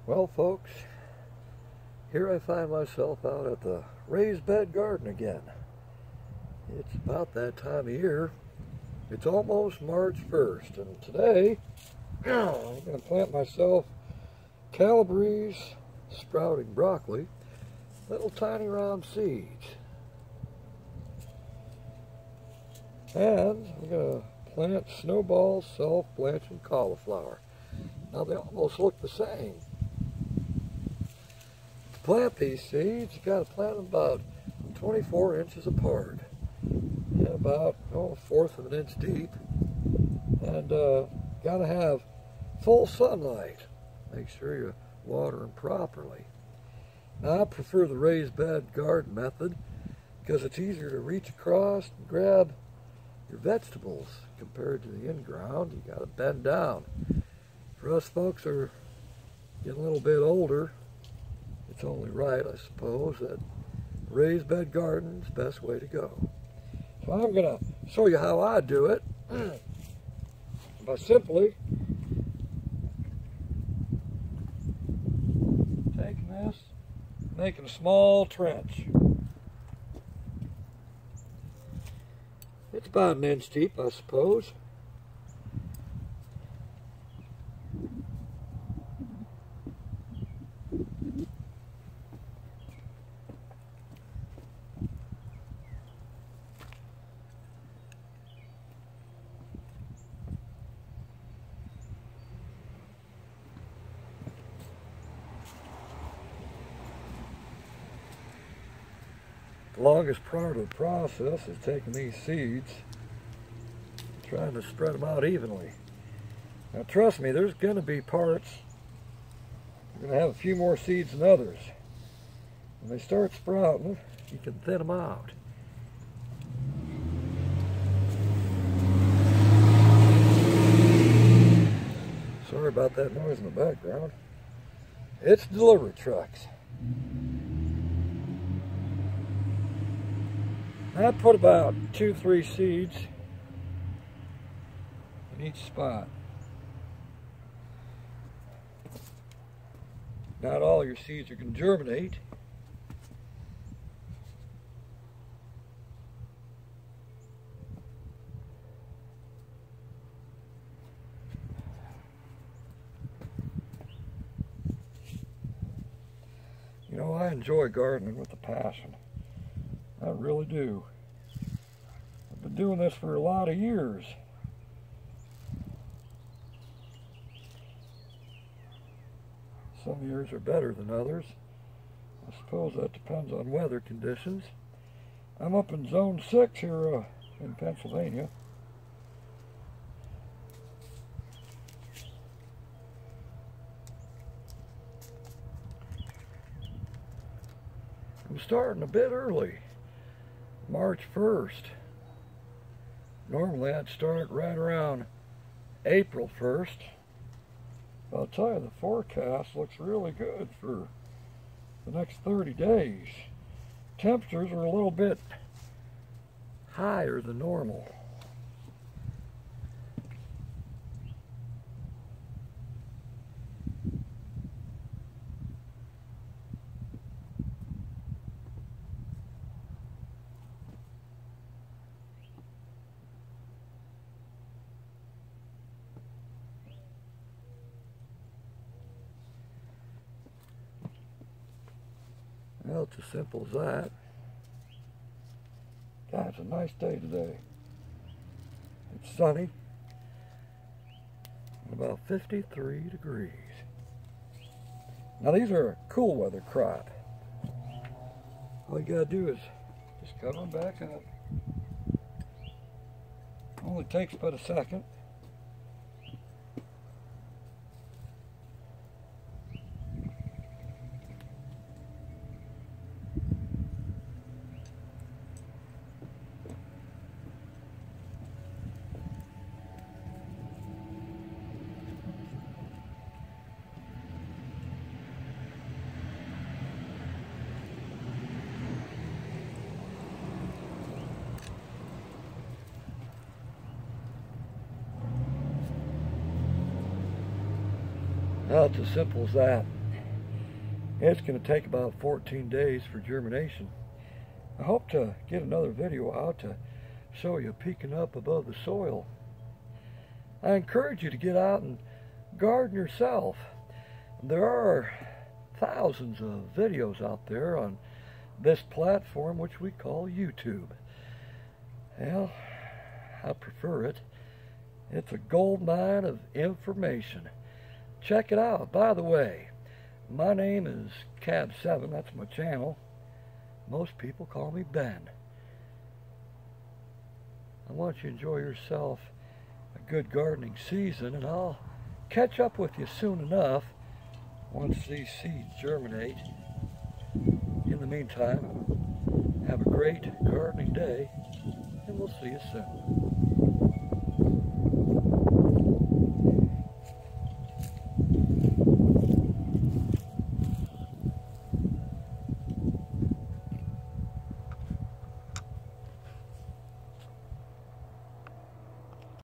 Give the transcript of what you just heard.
Well, folks, here I find myself out at the raised bed garden again. It's about that time of year. It's almost March 1st, and today I'm going to plant myself Calabrese sprouting broccoli, little tiny round seeds. And I'm going to plant snowball self-blanching cauliflower. Now they almost look the same. To plant these seeds, you got to plant them about 24 inches apart, and about a fourth of an inch deep, and got to have full sunlight. Make sure you water them properly. Now I prefer the raised bed garden method because it's easier to reach across and grab your vegetables compared to the in-ground. You got to bend down. For us folks who are getting a little bit older, it's only right, I suppose, that raised bed garden is the best way to go. So I'm going to show you how I do it by simply taking this, making a small trench. It's about an inch deep, I suppose. The longest part of the process is taking these seeds, trying to spread them out evenly. Now trust me, there's going to be parts, you're going to have a few more seeds than others. When they start sprouting, you can thin them out. Sorry about that noise in the background. It's delivery trucks. I put about 2-3 seeds in each spot. Not all your seeds are going to germinate. You know, I enjoy gardening with a passion. I really do. I've been doing this for a lot of years. Some years are better than others. I suppose that depends on weather conditions. I'm up in Zone 6 here in Pennsylvania. I'm starting a bit early. March 1st. Normally I'd start right around April 1st. I'll tell you, the forecast looks really good for the next 30 days. Temperatures are a little bit higher than normal. Well, it's as simple as that. God, it's a nice day today. It's sunny and about 53 degrees. Now these are a cool weather crop. All you gotta do is just cover them back up. Only takes but a second. Well, it's as simple as that. It's going to take about 14 days for germination. I hope to get another video out to show you peeking up above the soil. I encourage you to get out and garden yourself. There are thousands of videos out there on this platform which we call YouTube. Well, I prefer it. It's a gold mine of information. Check it out. By the way, my name is Cab7. That's my channel. Most people call me Ben. I want you to enjoy yourself a good gardening season, and I'll catch up with you soon enough once these seeds germinate. In the meantime, have a great gardening day, and we'll see you soon.